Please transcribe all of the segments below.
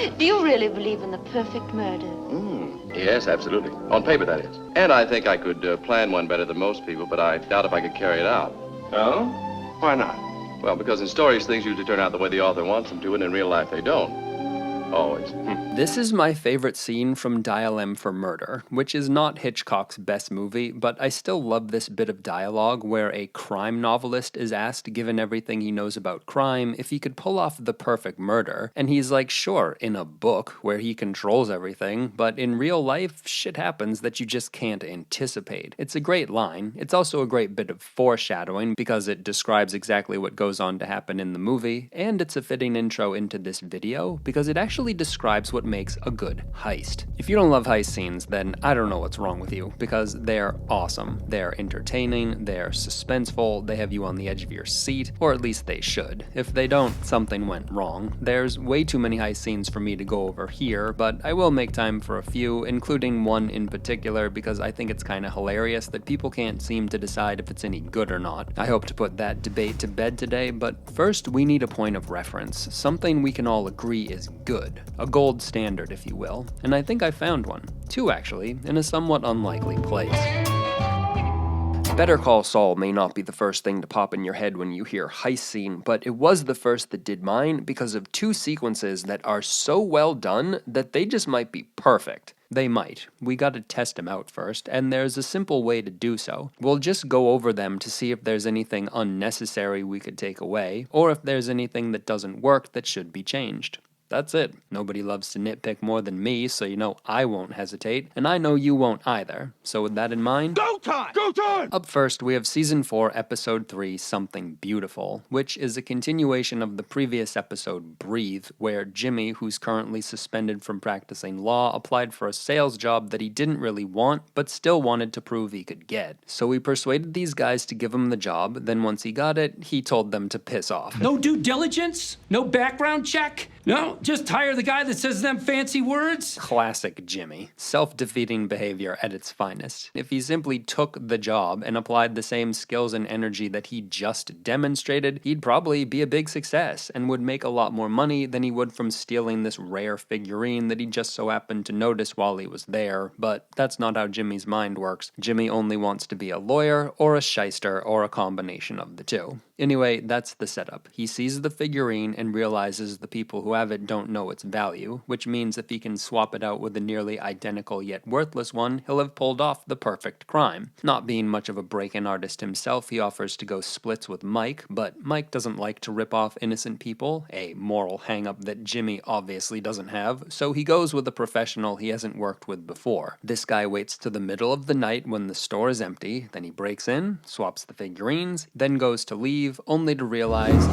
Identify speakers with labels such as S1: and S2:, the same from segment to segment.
S1: Do you really believe in the perfect murder?
S2: Yes, absolutely. On paper, that is. And I think I could plan one better than most people, but I doubt if I could carry it out.
S3: Oh? Why not?
S2: Well, because in stories, things usually turn out the way the author wants them to, and in real life, they don't. Always.
S4: This is my favorite scene from Dial M for Murder, which is not Hitchcock's best movie, but I still love this bit of dialogue where a crime novelist is asked, given everything he knows about crime, if he could pull off the perfect murder, and he's like, sure, in a book where he controls everything, but in real life, shit happens that you just can't anticipate. It's a great line. It's also a great bit of foreshadowing because it describes exactly what goes on to happen in the movie, and it's a fitting intro into this video because it actually describes what makes a good heist. If you don't love heist scenes, then I don't know what's wrong with you, because they're awesome. They're entertaining, they're suspenseful, they have you on the edge of your seat, or at least they should. If they don't, something went wrong. There's way too many heist scenes for me to go over here, but I will make time for a few, including one in particular, because I think it's kinda hilarious that people can't seem to decide if it's any good or not. I hope to put that debate to bed today, but first we need a point of reference, something we can all agree is good. A gold standard, if you will, and I think I found one. Two, actually, in a somewhat unlikely place. Better Call Saul may not be the first thing to pop in your head when you hear heist scene, but it was the first that did mine because of two sequences that are so well done that they just might be perfect. They might. We gotta test them out first, and there's a simple way to do so. We'll just go over them to see if there's anything unnecessary we could take away, or if there's anything that doesn't work that should be changed. That's it. Nobody loves to nitpick more than me, so you know I won't hesitate, and I know you won't either. So with that in mind,
S3: Go time! Go time!
S4: Up first, we have Season 4, Episode 3, Something Beautiful, which is a continuation of the previous episode, Breathe, where Jimmy, who's currently suspended from practicing law, applied for a sales job that he didn't really want, but still wanted to prove he could get. So he persuaded these guys to give him the job, then once he got it, he told them to piss off.
S5: No due diligence? No background check? No, just hire the guy that says them fancy words?
S4: Classic Jimmy. Self-defeating behavior at its finest. If he simply took the job and applied the same skills and energy that he just demonstrated, he'd probably be a big success and would make a lot more money than he would from stealing this rare figurine that he just so happened to notice while he was there, but that's not how Jimmy's mind works. Jimmy only wants to be a lawyer or a shyster or a combination of the two. Anyway, that's the setup. He sees the figurine and realizes the people who have it don't know its value, which means if he can swap it out with a nearly identical yet worthless one, he'll have pulled off the perfect crime. Not being much of a break-in artist himself, he offers to go splits with Mike, but Mike doesn't like to rip off innocent people, a moral hang-up that Jimmy obviously doesn't have, so he goes with a professional he hasn't worked with before. This guy waits to the middle of the night when the store is empty, then he breaks in, swaps the figurines, then goes to leave, only to realize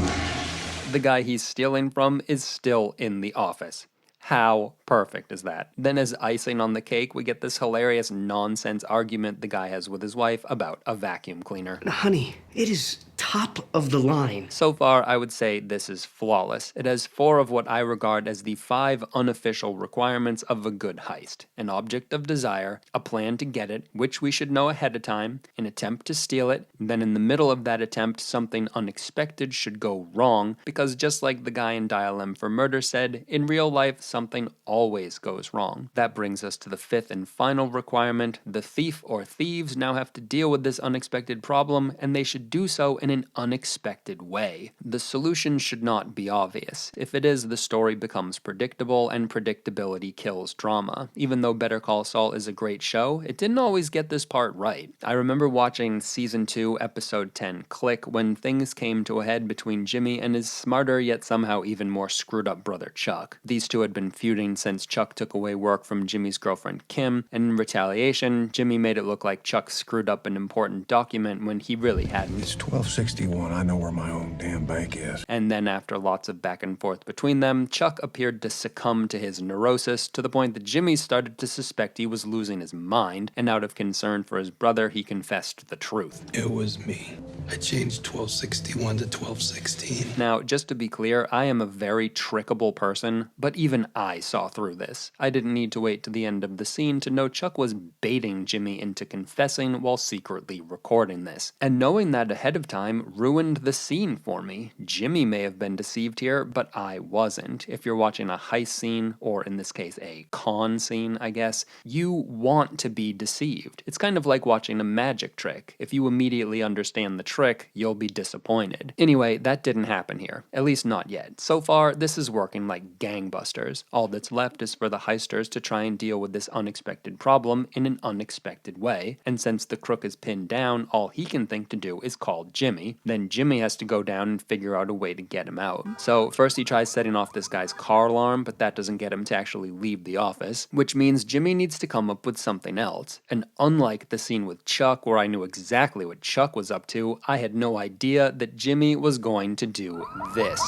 S4: the guy he's stealing from is still in the office. How perfect is that? Then as icing on the cake, we get this hilarious nonsense argument the guy has with his wife about a vacuum cleaner.
S6: Honey, it is top of the line.
S4: So far, I would say this is flawless. It has 4 of what I regard as the 5 unofficial requirements of a good heist. An object of desire, a plan to get it, which we should know ahead of time, an attempt to steal it, then in the middle of that attempt, something unexpected should go wrong, because just like the guy in Dial M for Murder said, in real life, something always goes wrong. That brings us to the 5th and final requirement. The thief or thieves now have to deal with this unexpected problem, and they should do so in an unexpected way. The solution should not be obvious. If it is, the story becomes predictable, and predictability kills drama. Even though Better Call Saul is a great show, it didn't always get this part right. I remember watching Season 2, Episode 10, Click, when things came to a head between Jimmy and his smarter yet somehow even more screwed up brother Chuck. These two had been feuding since Chuck took away work from Jimmy's girlfriend Kim, and in retaliation, Jimmy made it look like Chuck screwed up an important document when he really hadn't.
S7: It's 1261. I know where my own damn bank is.
S4: And then after lots of back and forth between them, Chuck appeared to succumb to his neurosis to the point that Jimmy started to suspect he was losing his mind, and out of concern for his brother, he confessed the truth.
S7: It was me.
S8: I changed 1261 to 1216.
S4: Now, just to be clear, I am a very trickable person, but even I saw through this. I didn't need to wait to the end of the scene to know Chuck was baiting Jimmy into confessing while secretly recording this. And knowing that ahead of time ruined the scene for me. Jimmy may have been deceived here, but I wasn't. If you're watching a heist scene, or in this case a con scene, I guess, you want to be deceived. It's kind of like watching a magic trick. If you immediately understand the trick, you'll be disappointed. Anyway, that didn't happen here. At least not yet. So far, this is working like gangbusters. All that's left is for the heisters to try and deal with this unexpected problem in an unexpected way. And since the crook is pinned down, all he can think to do is call Jimmy. Then Jimmy has to go down and figure out a way to get him out. So first he tries setting off this guy's car alarm, but that doesn't get him to actually leave the office, which means Jimmy needs to come up with something else. And unlike the scene with Chuck, where I knew exactly what Chuck was up to, I had no idea that Jimmy was going to do this.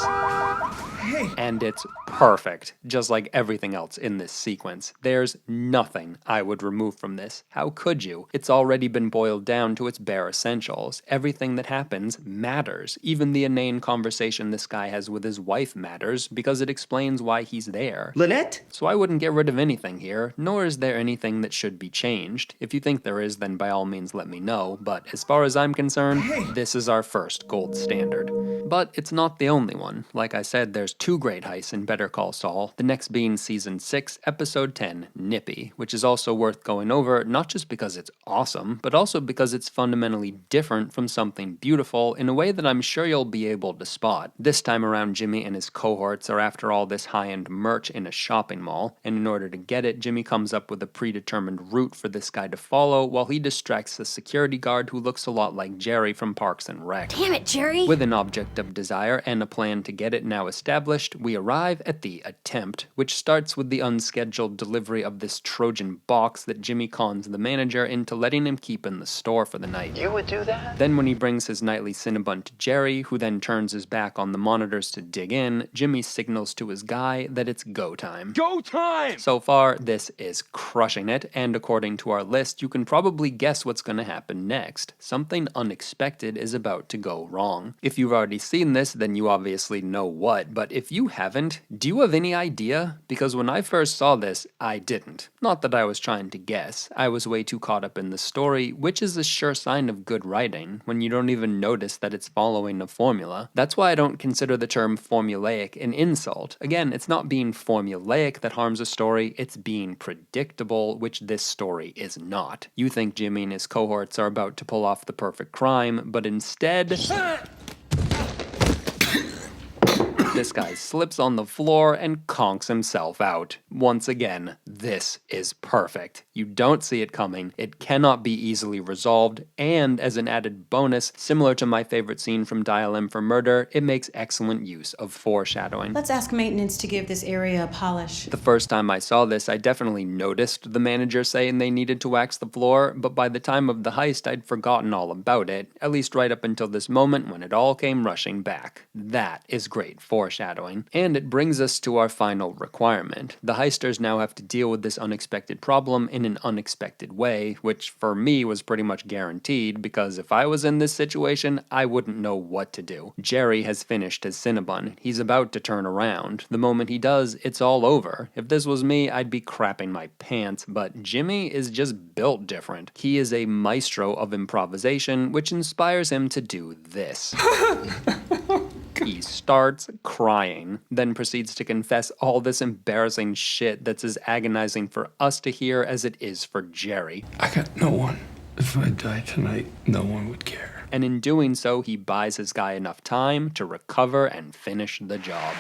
S4: And it's perfect, just like everything else in this sequence. There's nothing I would remove from this. How could you? It's already been boiled down to its bare essentials. Everything that happens matters. Even the inane conversation this guy has with his wife matters, because it explains why he's there.
S6: Lynette?
S4: So I wouldn't get rid of anything here, nor is there anything that should be changed. If you think there is, then by all means let me know, but as far as I'm concerned, this is our first gold standard. But it's not the only one. Like I said, there's two great heists in Better Call Saul, the next being Season 6, Episode 10, Nippy, which is also worth going over, not just because it's awesome, but also because it's fundamentally different from something beautiful in a way that I'm sure you'll be able to spot. This time around, Jimmy and his cohorts are after all this high-end merch in a shopping mall, and in order to get it, Jimmy comes up with a predetermined route for this guy to follow while he distracts the security guard who looks a lot like Jerry from Parks and Rec.
S1: Damn it, Jerry!
S4: With an object of desire and a plan to get it now established, we arrive at the attempt, which starts with the unscheduled delivery of this Trojan box that Jimmy cons the manager into letting him keep in the store for the night.
S9: You would do that?
S4: Then when he brings his nightly Cinnabon to Jerry, who then turns his back on the monitors to dig in, Jimmy signals to his guy that it's go time.
S3: Go time!
S4: So far, this is crushing it, and according to our list, you can probably guess what's going to happen next. Something unexpected is about to go wrong. If you've already seen this, then you obviously know what, but if you haven't, do you have any idea? Because when I first saw this, I didn't. Not that I was trying to guess. I was way too caught up in the story, which is a sure sign of good writing, when you don't even notice that it's following a formula. That's why I don't consider the term formulaic an insult. Again, it's not being formulaic that harms a story, it's being predictable, which this story is not. You think Jimmy and his cohorts are about to pull off the perfect crime, but instead... this guy slips on the floor and conks himself out. Once again, this is perfect. You don't see it coming, it cannot be easily resolved, and as an added bonus, similar to my favorite scene from Dial M for Murder, it makes excellent use of foreshadowing.
S10: Let's ask maintenance to give this area a polish.
S4: The first time I saw this, I definitely noticed the manager saying they needed to wax the floor, but by the time of the heist, I'd forgotten all about it, at least right up until this moment when it all came rushing back. That is great foreshadowing. And it brings us to our final requirement. The heisters now have to deal with this unexpected problem in an unexpected way, which for me was pretty much guaranteed, because if I was in this situation, I wouldn't know what to do. Jerry has finished his Cinnabon. He's about to turn around. The moment he does, it's all over. If this was me, I'd be crapping my pants, but Jimmy is just built different. He is a maestro of improvisation, which inspires him to do this. He starts crying, then proceeds to confess all this embarrassing shit that's as agonizing for us to hear as it is for Jerry.
S8: I got no one. If I die tonight, no one would care.
S4: And in doing so, he buys his guy enough time to recover and finish the job.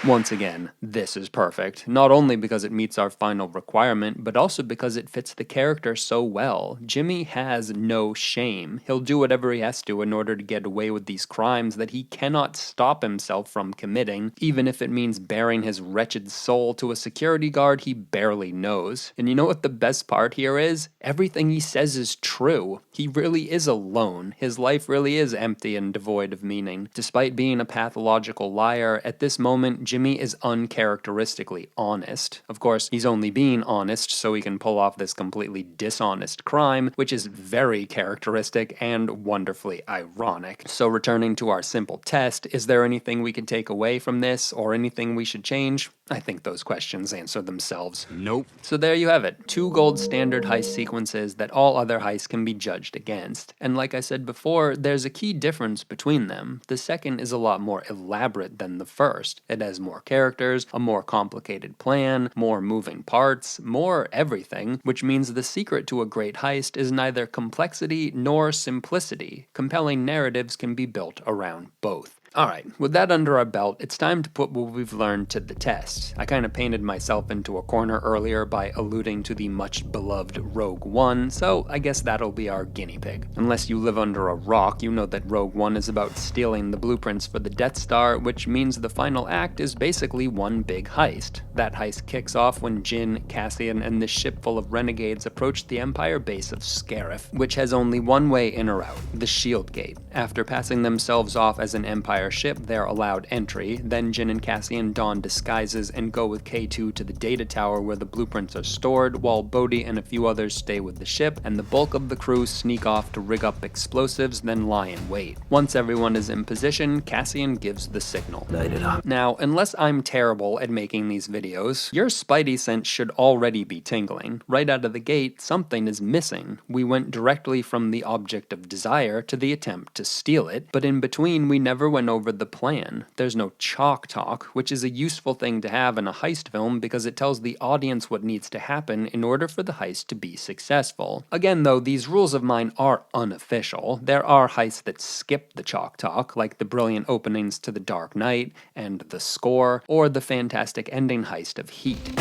S4: Once again, this is perfect, not only because it meets our final requirement, but also because it fits the character so well. Jimmy has no shame. He'll do whatever he has to in order to get away with these crimes that he cannot stop himself from committing, even if it means bearing his wretched soul to a security guard he barely knows. And you know what the best part here is? Everything he says is true. He really is alone. His life really is empty and devoid of meaning. Despite being a pathological liar, at this moment, Jimmy is uncharacteristically honest. Of course, he's only being honest so he can pull off this completely dishonest crime, which is very characteristic and wonderfully ironic. So returning to our simple test, is there anything we can take away from this, or anything we should change? I think those questions answer themselves.
S5: Nope.
S4: So there you have it, 2 gold standard heist sequences that all other heists can be judged against. And like I said before, there's a key difference between them. The second is a lot more elaborate than the first. It has more characters, a more complicated plan, more moving parts, more everything, which means the secret to a great heist is neither complexity nor simplicity. Compelling narratives can be built around both. Alright, with that under our belt, it's time to put what we've learned to the test. I kinda painted myself into a corner earlier by alluding to the much beloved Rogue One, so I guess that'll be our guinea pig. Unless you live under a rock, you know that Rogue One is about stealing the blueprints for the Death Star, which means the final act is basically one big heist. That heist kicks off when Jyn, Cassian, and this ship full of renegades approach the Empire base of Scarif, which has only one way in or out, the Shield Gate. After passing themselves off as an Empire ship, they're allowed entry. Then Jyn and Cassian don disguises and go with K2 to the data tower where the blueprints are stored, while Bodhi and a few others stay with the ship, and the bulk of the crew sneak off to rig up explosives, then lie in wait. Once everyone is in position, Cassian gives the signal.
S6: Light it up.
S4: Now, unless I'm terrible at making these videos, your spidey sense should already be tingling. Right out of the gate, something is missing. We went directly from the object of desire to the attempt to steal it, but in between we never went over the plan. There's no chalk talk, which is a useful thing to have in a heist film because it tells the audience what needs to happen in order for the heist to be successful. Again though, these rules of mine are unofficial. There are heists that skip the chalk talk, like the brilliant openings to The Dark Knight and The Score, or the fantastic ending heist of Heat.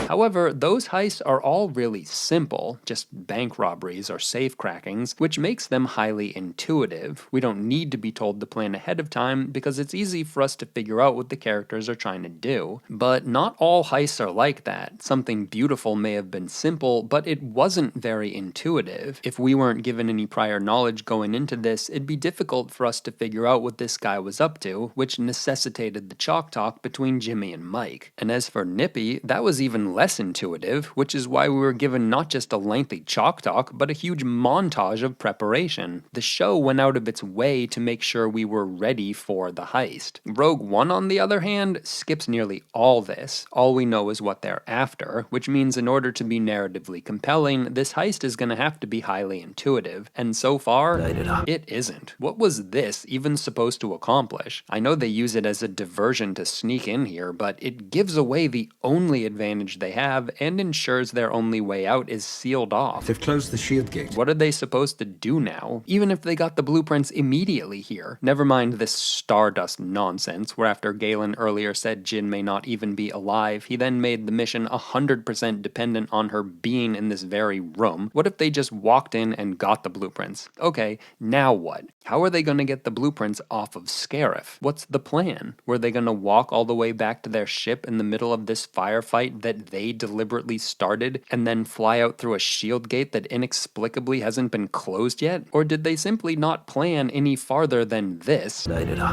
S4: However, those heists are all really simple, just bank robberies or safe crackings, which makes them highly intuitive. We don't need to be told the plan ahead of time because it's easy for us to figure out what the characters are trying to do. But not all heists are like that. Something beautiful may have been simple, but it wasn't very intuitive. If we weren't given any prior knowledge going into this, it'd be difficult for us to figure out what this guy was up to, which necessitated the chalk talk between Jimmy and Mike. And as for Nippy, that was even less intuitive, which is why we were given not just a lengthy chalk talk, but a huge montage of preparation. The show went out of its way to make sure we were ready for the heist. Rogue One, on the other hand, skips nearly all this. All we know is what they're after, which means in order to be narratively compelling, this heist is gonna have to be highly intuitive. And so far, it isn't. What was this even supposed to accomplish? I know they use it as a diversion to sneak in here, but it gives away the only advantage they have and ensures their only way out is sealed off.
S6: They've closed the shield gate.
S4: What are they supposed to do now? Even if they got the blueprints immediately here. Never mind this Stardust nonsense, where after Galen earlier said Jyn may not even be alive, he then made the mission 100% dependent on her being in this very room. What if they just walked in and got the blueprints? Okay, now what? How are they going to get the blueprints off of Scarif? What's the plan? Were they going to walk all the way back to their ship in the middle of this firefight that they deliberately started and then fly out through a shield gate that inexplicably hasn't been closed yet? Or did they simply not plan any farther than this?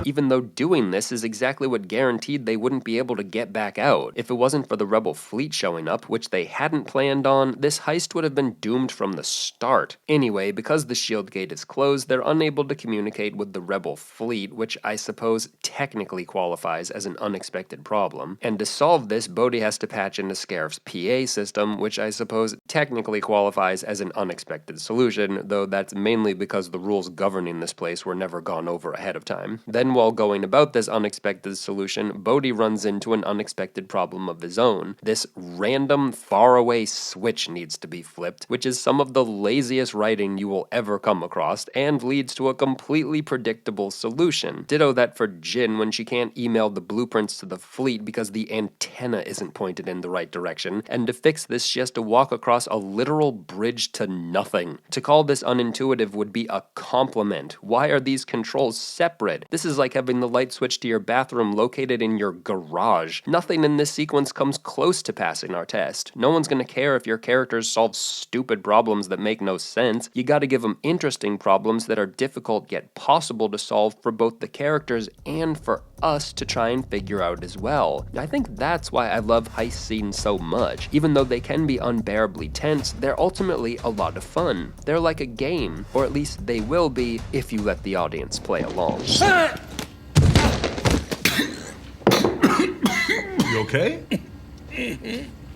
S4: Even though doing this is exactly what guaranteed they wouldn't be able to get back out. If it wasn't for the rebel fleet showing up, which they hadn't planned on, this heist would have been doomed from the start. Anyway, because the shield gate is closed, they're unable to communicate with the rebel fleet, which I suppose technically qualifies as an unexpected problem. And to solve this, Bodhi has to patch into Scarif's PA system, which I suppose technically qualifies as an unexpected solution, though that's mainly because the rules governing this place were never gone over ahead of time. Then while going about this unexpected solution, Bodhi runs into an unexpected problem of his own. This random faraway switch needs to be flipped, which is some of the laziest writing you will ever come across, and leads to a completely predictable solution. Ditto that for Jyn when she can't email the blueprints to the fleet because the antenna isn't pointed in the right direction, and to fix this she has to walk across a literal bridge to nothing. To call this unintuitive would be a compliment. Why are these controls separate? This is like having the light switch to your bathroom located in your garage. Nothing in this sequence comes close to passing our test. No one's gonna care if your characters solve stupid problems that make no sense. You gotta give them interesting problems that are difficult yet possible to solve for both the characters and for us to try and figure out as well. I think that's why I love heist scenes so much. Even though they can be unbearably tense, they're ultimately a lot of fun. They're like a game, or at least they will be if you let the audience play along.
S7: You okay?